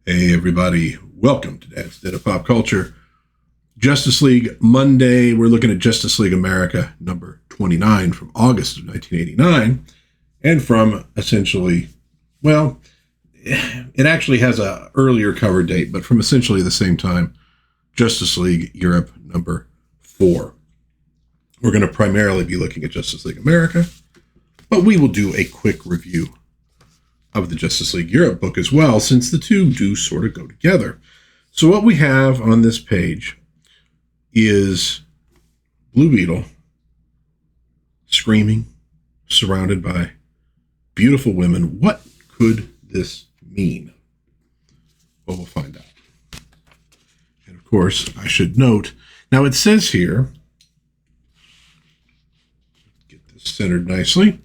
Hey everybody, welcome to DadsDen of Pop Culture. Justice League Monday, we're looking at Justice League America number 29 from August of 1989, and from essentially, well, it actually has a earlier cover date, but from essentially the same time, Justice League Europe number 4. We're going to primarily be looking at Justice League America, but we will do a quick review of the Justice League Europe book as well, since the two do sort of go together. So what we have on this page is Blue Beetle screaming, surrounded by beautiful women. What could this mean? Well, we'll find out. And of course, I should note, now it says here, get this centered nicely,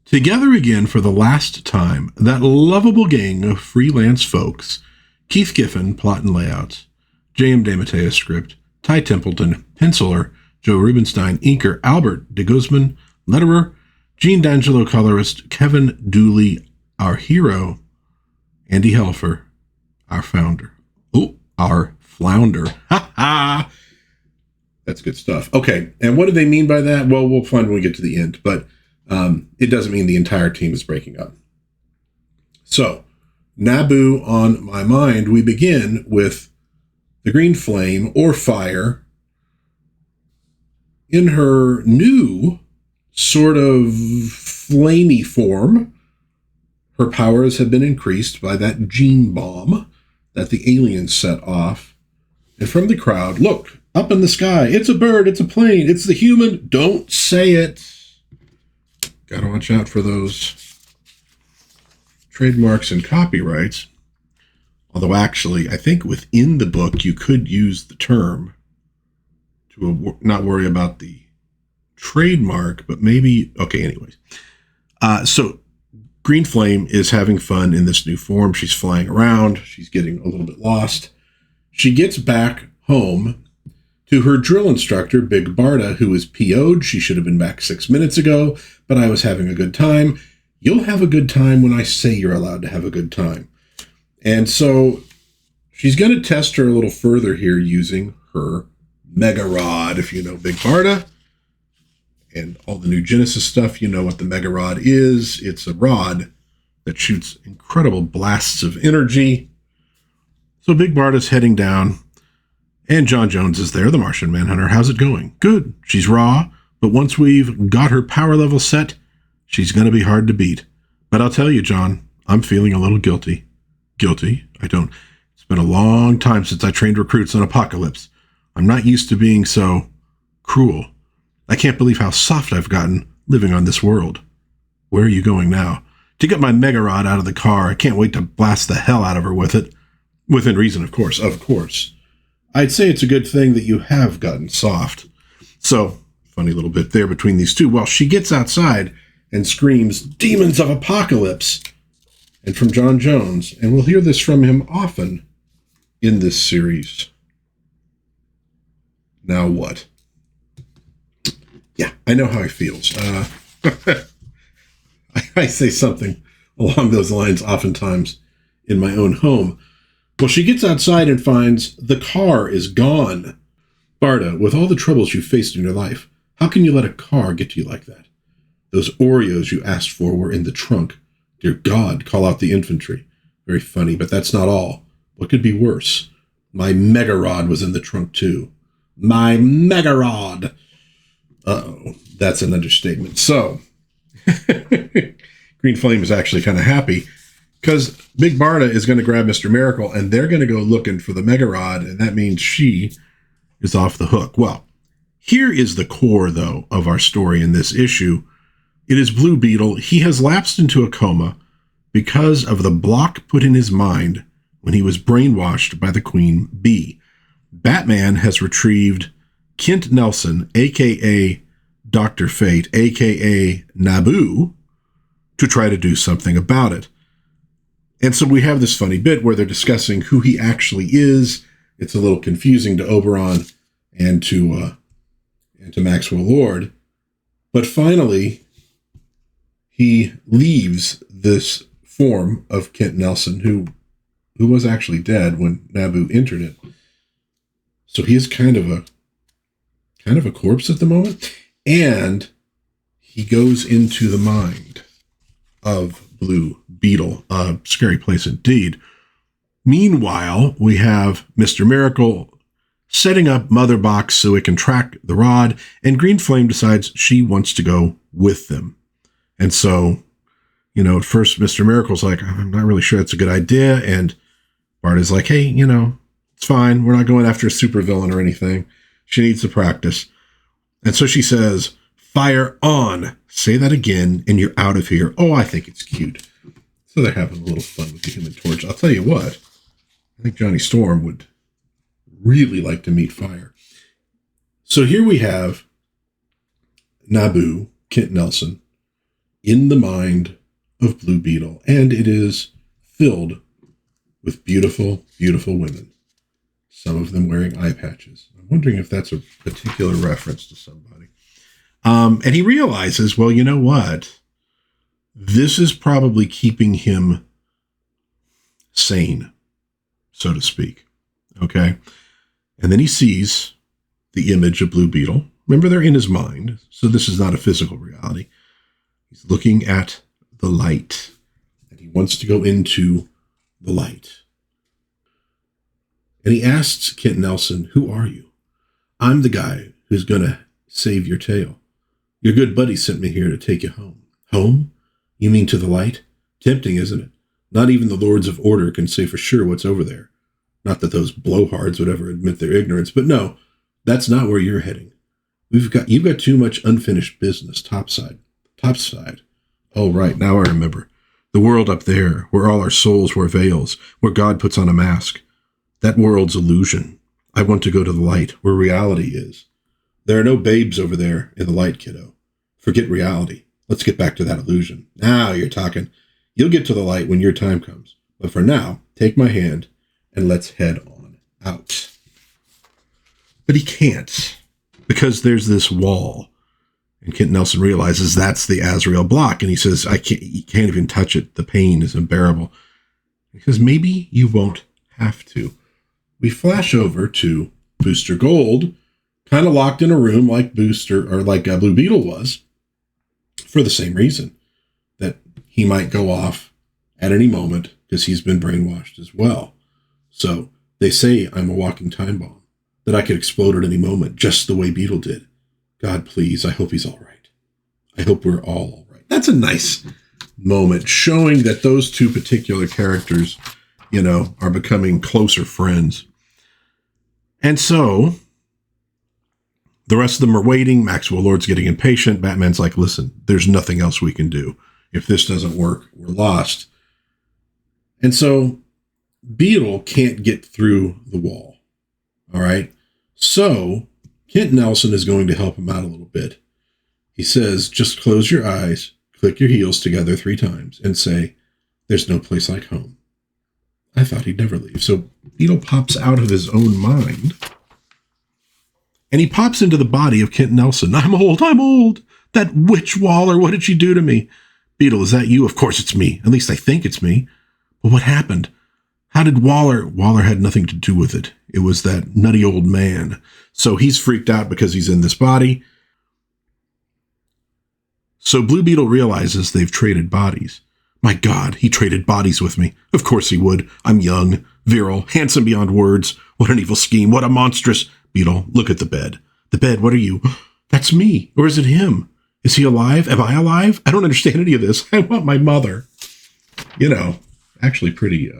together again for the last time, that lovable gang of freelance folks, Keith Giffen, plot and layouts, J.M. DeMatteis script, Ty Templeton, penciler, Joe Rubenstein, inker, Albert de Guzman, letterer, Gene D'Angelo, colorist, Kevin Dooley, our hero, Andy Helfer, our founder. Oh, our flounder. Ha ha! That's good stuff. Okay, and what do they mean by that? Well, we'll find when we get to the end, but it doesn't mean the entire team is breaking up. So, Naboo on my mind, we begin with the Green Flame, or Fire, in her new sort of flamey form. Her powers have been increased by that gene bomb that the aliens set off. And from the crowd, look, up in the sky, it's a bird, it's a plane, it's the human, don't say it. Gotta watch out for those trademarks and copyrights. Although actually, I think within the book, you could use the term to not worry about the trademark, but maybe, okay, anyways. So Green Flame is having fun in this new form. She's flying around. She's getting a little bit lost. She gets back home to her drill instructor, Big Barda, who is PO'd. She should have been back 6 minutes ago, but I was having a good time. You'll have a good time when I say you're allowed to have a good time. And so she's going to test her a little further here using her Mega Rod. If you know Big Barda and all the new Genesis stuff, you know what the Mega Rod is. It's a rod that shoots incredible blasts of energy. So Big Barda's heading down. And John Jones is there, the Martian Manhunter. How's it going? Good. She's raw, but once we've got her power level set, she's going to be hard to beat. But I'll tell you, John, I'm feeling a little guilty. Guilty? It's been a long time since I trained recruits on Apocalypse. I'm not used to being so cruel. I can't believe how soft I've gotten living on this world. Where are you going now? To get my Mega Rod out of the car. I can't wait to blast the hell out of her with it. Within reason, of course. Of course. I'd say it's a good thing that you have gotten soft. So, funny little bit there between these two. Well, she gets outside and screams, "Demons of Apocalypse!" And from John Jones, and we'll hear this from him often in this series. Now what? Yeah, I know how he feels. I say something along those lines oftentimes in my own home. Well, she gets outside and finds the car is gone. Barda, with all the troubles you've faced in your life, how can you let a car get to you like that? Those Oreos you asked for were in the trunk. Dear God, call out the infantry. Very funny, but that's not all. What could be worse? My Mega Rod was in the trunk too. My Mega Rod! Uh-oh, that's an understatement. So, Green Flame is actually kind of happy, because Big Barda is going to grab Mr. Miracle, and they're going to go looking for the Mega Rod, and that means she is off the hook. Well, here is the core, though, of our story in this issue. It is Blue Beetle. He has lapsed into a coma because of the block put in his mind when he was brainwashed by the Queen Bee. Batman has retrieved Kent Nelson, a.k.a. Dr. Fate, a.k.a. Naboo, to try to do something about it. And so we have this funny bit where they're discussing who he actually is. It's a little confusing to Oberon and to Maxwell Lord. But finally, he leaves this form of Kent Nelson, who who was actually dead when Nabu entered it. So he is kind of a corpse at the moment. And he goes into the mind of Blue Beetle. A scary place indeed. Meanwhile, we have Mr. Miracle setting up Mother Box so it can track the rod, and Green Flame decides she wants to go with them. And so, at first Mr. Miracle's like, I'm not really sure that's a good idea, and Bart is like, hey, it's fine. We're not going after a supervillain or anything. She needs to practice. And so she says, fire on. Say that again, and you're out of here. Oh, I think it's cute. So they're having a little fun with the Human Torch. I'll tell you what, I think Johnny Storm would really like to meet fire. So here we have Nabu, Kent Nelson, in the mind of Blue Beetle, and it is filled with beautiful, beautiful women, some of them wearing eye patches. I'm wondering if that's a particular reference to somebody. And he realizes, well, you know what? This is probably keeping him sane, so to speak. Okay? And then he sees the image of Blue Beetle. Remember, they're in his mind, so this is not a physical reality. He's looking at the light, and he wants to go into the light. And he asks Kent Nelson, who are you? I'm the guy who's going to save your tail. Your good buddy sent me here to take you home. Home? You mean to the light? Tempting, isn't it? Not even the Lords of Order can say for sure what's over there. Not that those blowhards would ever admit their ignorance, but no, that's not where you're heading. You've got too much unfinished business topside. Topside. Oh, right, now I remember. The world up there, where all our souls wear veils, where God puts on a mask. That world's illusion. I want to go to the light, where reality is. There are no babes over there in the light, kiddo. Forget reality. Let's get back to that illusion. Now you're talking. You'll get to the light when your time comes. But for now, take my hand and let's head on out. But he can't, because there's this wall. And Kent Nelson realizes that's the Azrael block. And he says, you can't even touch it. The pain is unbearable. Because maybe you won't have to. We flash over to Booster Gold, kind of locked in a room like Blue Beetle was, for the same reason, that he might go off at any moment because he's been brainwashed as well. So they say I'm a walking time bomb, that I could explode at any moment, just the way Beetle did. God, please, I hope he's all right. I hope we're all right. That's a nice moment, showing that those two particular characters, are becoming closer friends. And so the rest of them are waiting. Maxwell Lord's getting impatient. Batman's like, listen, there's nothing else we can do. If this doesn't work, we're lost. And so Beetle can't get through the wall. All right. So Kent Nelson is going to help him out a little bit. He says, just close your eyes, click your heels together 3 times, and say, there's no place like home. I thought he'd never leave. So Beetle pops out of his own mind, and he pops into the body of Kent Nelson. I'm old. That witch Waller, what did she do to me? Beetle, is that you? Of course it's me. At least I think it's me. But what happened? How did Waller had nothing to do with it. It was that nutty old man. So he's freaked out because he's in this body. So Blue Beetle realizes they've traded bodies. My God, he traded bodies with me. Of course he would. I'm young, virile, handsome beyond words. What an evil scheme. What a monstrous... Beetle, look at the bed. The bed, what are you? That's me. Or is it him? Is he alive? Am I alive? I don't understand any of this. I want my mother. Actually pretty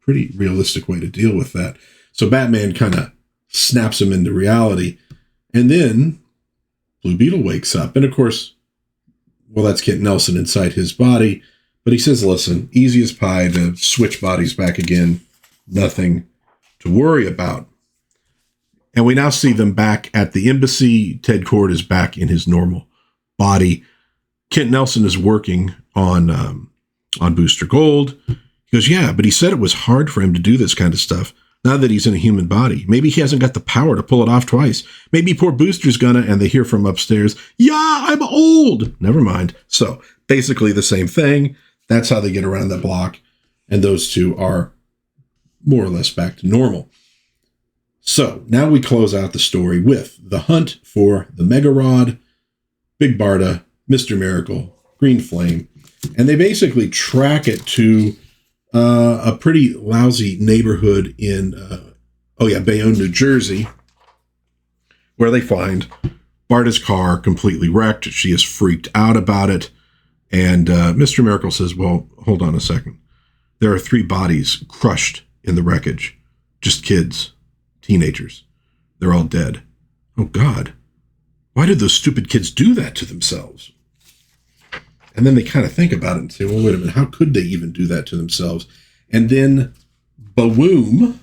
realistic way to deal with that. So Batman kind of snaps him into reality. And then Blue Beetle wakes up. And of course, that's Kent Nelson inside his body. But he says, listen, easy as pie to switch bodies back again. Nothing to worry about. And we now see them back at the embassy. Ted Kord is back in his normal body. Kent Nelson is working on Booster Gold. He goes, yeah, but he said it was hard for him to do this kind of stuff now that he's in a human body. Maybe he hasn't got the power to pull it off twice. Maybe poor Booster's gonna, and they hear from upstairs, yeah, I'm old. Never mind. So basically the same thing. That's how they get around that block. And those two are more or less back to normal. So now we close out the story with the hunt for the Mega Rod, Big Barda, Mr. Miracle, Green Flame, and they basically track it to a pretty lousy neighborhood in, Bayonne, New Jersey, where they find Barda's car completely wrecked. She is freaked out about it. And Mr. Miracle says, well, hold on a second. There are 3 bodies crushed in the wreckage. Just kids, teenagers. They're all dead. Oh, God. Why did those stupid kids do that to themselves? And then they kind of think about it and say, well, wait a minute. How could they even do that to themselves? And then, boom.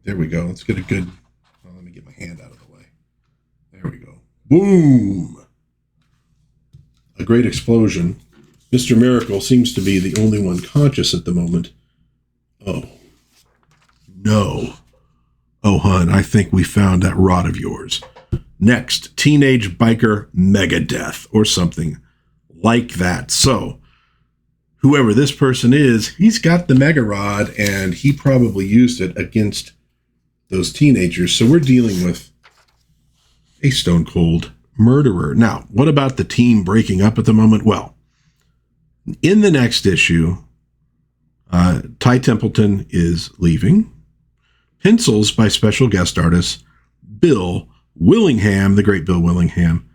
There we go. Let's get a good... Well, let me get my hand out of the way. There we go. Boom. A great explosion. Mr. Miracle seems to be the only one conscious at the moment. Oh. No. Oh, hon, I think we found that rod of yours. Next, teenage biker Megadeth, or something like that. So, whoever this person is, he's got the Mega Rod, and he probably used it against those teenagers. So we're dealing with a stone cold murderer. Now, what about the team breaking up at the moment? Well, in the next issue, Ty Templeton is leaving. Pencils by special guest artist Bill Willingham, the great Bill Willingham.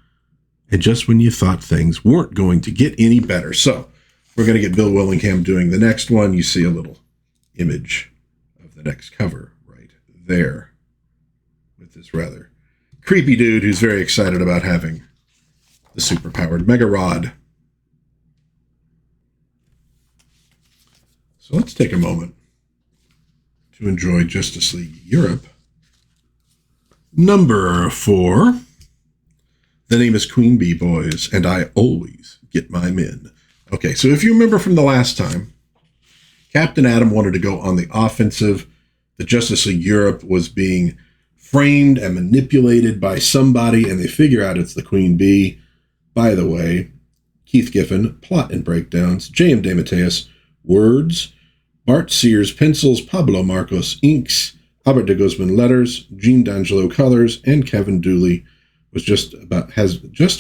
And just when you thought things weren't going to get any better. So we're going to get Bill Willingham doing the next one. You see a little image of the next cover right there with this rather creepy dude who's very excited about having the superpowered Mega Rod. So let's take a moment to enjoy Justice League Europe. Number 4. The name is Queen Bee, boys, and I always get my men. Okay, so if you remember from the last time, Captain Atom wanted to go on the offensive. The Justice League Europe was being framed and manipulated by somebody, and they figure out it's the Queen Bee. By the way, Keith Giffen, plot and breakdowns, J.M. DeMatteis, words, Bart Sears, pencils, Pablo Marcos, inks, Albert de Guzman, letters, Gene D'Angelo, colors, and Kevin Dooley has just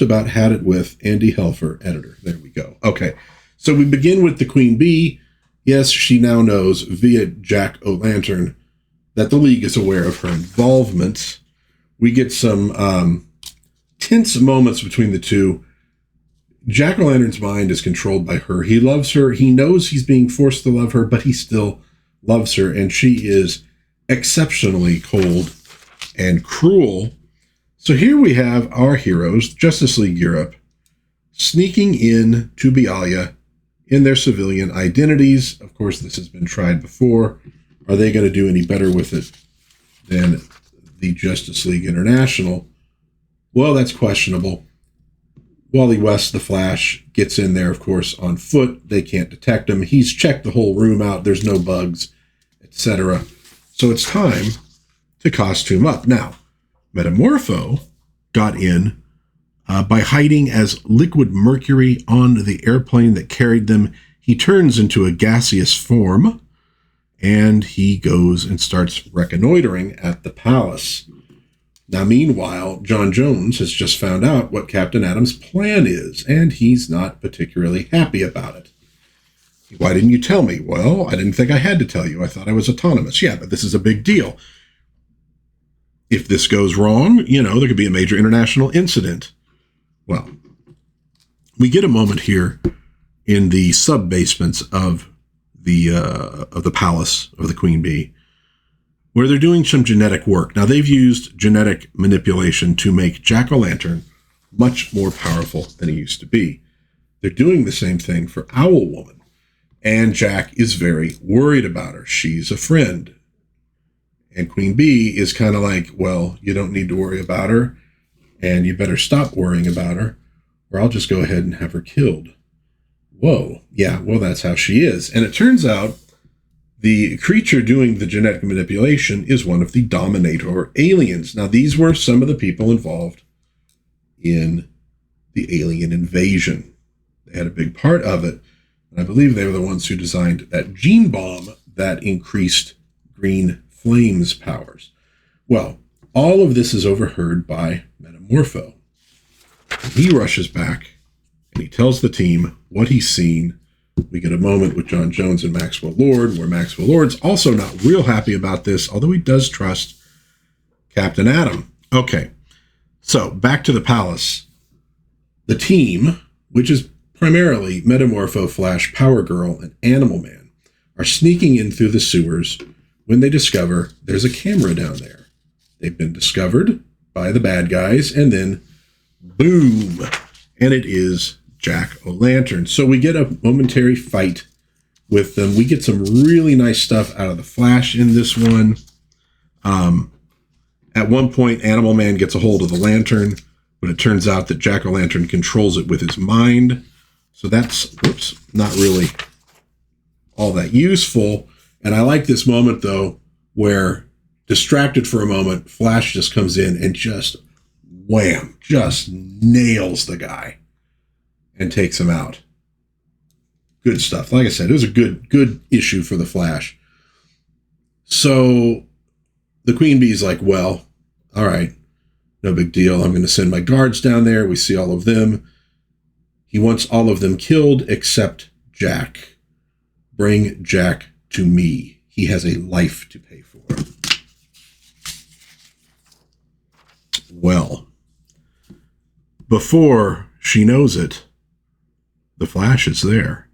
about had it with Andy Helfer, editor. There we go. Okay, so we begin with the Queen Bee. Yes, she now knows via Jack O'Lantern that the League is aware of her involvement. We get some tense moments between the two. Jack O'Lantern's mind is controlled by her. He loves her. He knows he's being forced to love her, but he still loves her. And she is exceptionally cold and cruel. So here we have our heroes, Justice League Europe, sneaking in to Bealia in their civilian identities. Of course, this has been tried before. Are they going to do any better with it than the Justice League International? Well, that's questionable. Wally West, the Flash, gets in there, of course, on foot. They can't detect him. He's checked the whole room out. There's no bugs, etc. So it's time to costume up. Now, Metamorpho got in by hiding as liquid mercury on the airplane that carried them. He turns into a gaseous form, and he goes and starts reconnoitering at the palace. Now, meanwhile, John Jones has just found out what Captain Atom's plan is, and he's not particularly happy about it. Why didn't you tell me? Well, I didn't think I had to tell you. I thought I was autonomous. Yeah, but this is a big deal. If this goes wrong, there could be a major international incident. Well, we get a moment here in the sub-basements of the palace of the Queen Bee, where they're doing some genetic work. Now, they've used genetic manipulation to make Jack O'Lantern much more powerful than he used to be. They're doing the same thing for Owl Woman, and Jack is very worried about her. She's a friend. And Queen Bee is kind of like, well, you don't need to worry about her, and you better stop worrying about her, or I'll just go ahead and have her killed. Whoa. Yeah, well, that's how she is. And it turns out the creature doing the genetic manipulation is one of the Dominator aliens. Now, these were some of the people involved in the alien invasion. They had a big part of it. And I believe they were the ones who designed that gene bomb that increased Green Flame's powers. Well, all of this is overheard by Metamorpho. He rushes back and he tells the team what he's seen. We get a moment with John Jones and Maxwell Lord, where Maxwell Lord's also not real happy about this, although he does trust Captain Atom. Okay, so back to the palace. The team, which is primarily Metamorpho, Flash, Power Girl, and Animal Man, are sneaking in through the sewers when they discover there's a camera down there. They've been discovered by the bad guys, and then boom, and it is Jack-o'-lantern. So we get a momentary fight with them. We get some really nice stuff out of the Flash in this one. At one point, Animal Man gets a hold of the lantern, but it turns out that Jack-o'-lantern controls it with his mind. So that's, not really all that useful. And I like this moment, though, where, distracted for a moment, Flash just comes in and just wham, just nails the guy and takes him out. Good stuff. Like I said, it was a good issue for the Flash. So the Queen Bee's like, well, all right, no big deal. I'm going to send my guards down there. We see all of them. He wants all of them killed except Jack. Bring Jack to me. He has a life to pay for. Well, before she knows it, the Flash is there.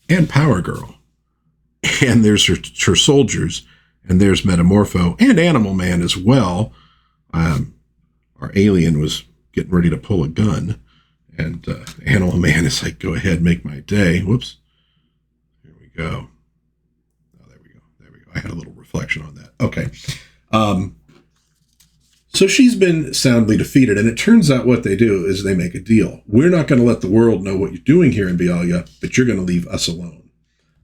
And Power Girl. And there's her soldiers. And there's Metamorpho and Animal Man as well. Our alien was getting ready to pull a gun. And Animal Man is like, go ahead, make my day. Whoops. Here we go. Oh, there we go. There we go. I had a little reflection on that. Okay. So she's been soundly defeated. And it turns out what they do is they make a deal. We're not going to let the world know what you're doing here in Bealia, but you're going to leave us alone.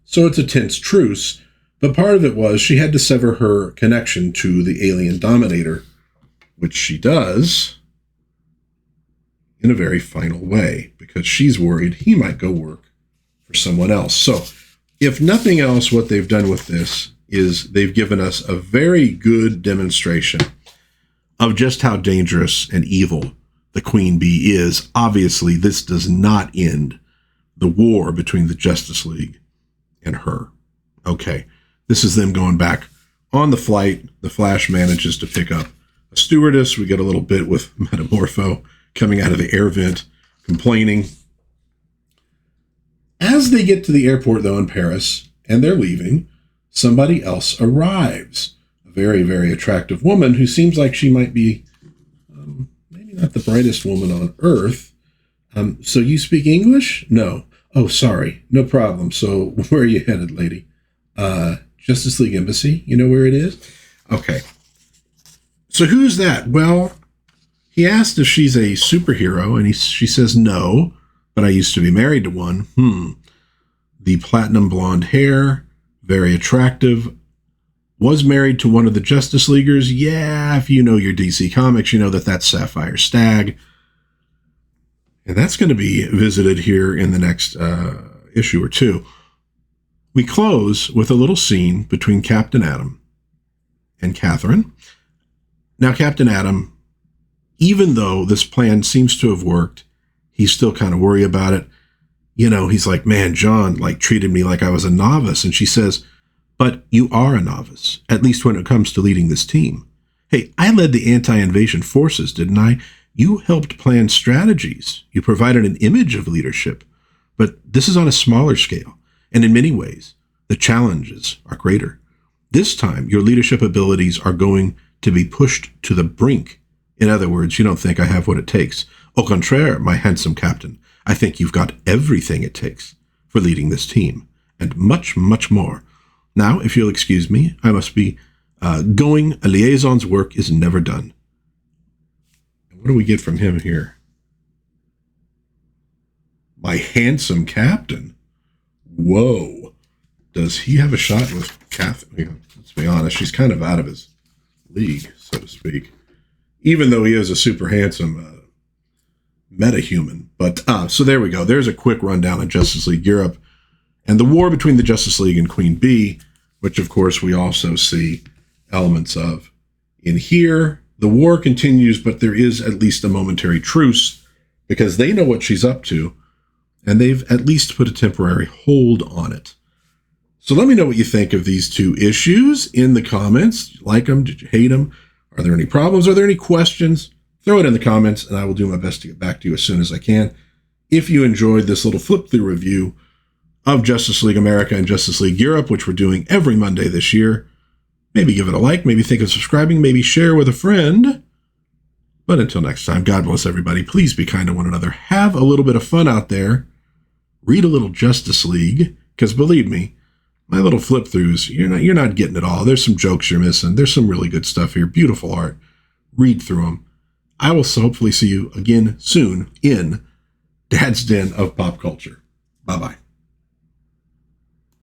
So it's a tense truce. But part of it was she had to sever her connection to the alien Dominator, which she does in a very final way, because she's worried he might go work for someone else. So if nothing else, what they've done with this is they've given us a very good demonstration of just how dangerous and evil the Queen Bee is. Obviously, this does not end the war between the Justice League and her. Okay. This is them going back on the flight. The Flash manages to pick up a stewardess. We get a little bit with Metamorpho coming out of the air vent, complaining. As they get to the airport, though, in Paris, and they're leaving, somebody else arrives. A very, very attractive woman who seems like she might be maybe not the brightest woman on Earth. So you speak English? No. Oh, sorry. No problem. So where are you headed, lady? Justice League Embassy. You know where it is? Okay. So who's that? Well, he asked if she's a superhero, and she says no, but I used to be married to one. The platinum blonde hair, very attractive, was married to one of the Justice Leaguers. Yeah, if you know your DC Comics, you know that that's Sapphire Stag. And that's going to be visited here in the next issue or two. We close with a little scene between Captain Atom and Catherine. Now, Captain Atom, even though this plan seems to have worked, he's still kind of worried about it. You know, he's like, man, John, treated me like I was a novice. And she says, but you are a novice, at least when it comes to leading this team. Hey, I led the anti-invasion forces, didn't I? You helped plan strategies. You provided an image of leadership. But this is on a smaller scale. And in many ways, the challenges are greater. This time, your leadership abilities are going to be pushed to the brink. In other words, you don't think I have what it takes. Au contraire, my handsome captain, I think you've got everything it takes for leading this team, and much, much more. Now, if you'll excuse me, I must be going. A liaison's work is never done. What do we get from him here? My handsome captain. Whoa. Does he have a shot with Catherine? Let's be honest, she's kind of out of his league, so to speak. Even though he is a super handsome metahuman. But, so there we go. There's a quick rundown of Justice League Europe. and the war between the Justice League and Queen Bee, which of course we also see elements of in here. The war continues, but there is at least a momentary truce because they know what she's up to, and they've at least put a temporary hold on it. So let me know what you think of these two issues in the comments. Did you like them? Did you hate them? Are there any problems? Are there any questions? Throw it in the comments, and I will do my best to get back to you as soon as I can. If you enjoyed this little flip-through review of Justice League America and Justice League Europe, which we're doing every Monday this year, maybe give it a like, maybe think of subscribing, maybe share with a friend. But until next time, God bless everybody. Please be kind to one another. Have a little bit of fun out there. Read a little Justice League, because believe me, my little flip-throughs, you're not getting it all. There's some jokes you're missing. There's some really good stuff here. Beautiful art. Read through them. I will hopefully see you again soon in Dad's Den of Pop Culture. Bye-bye.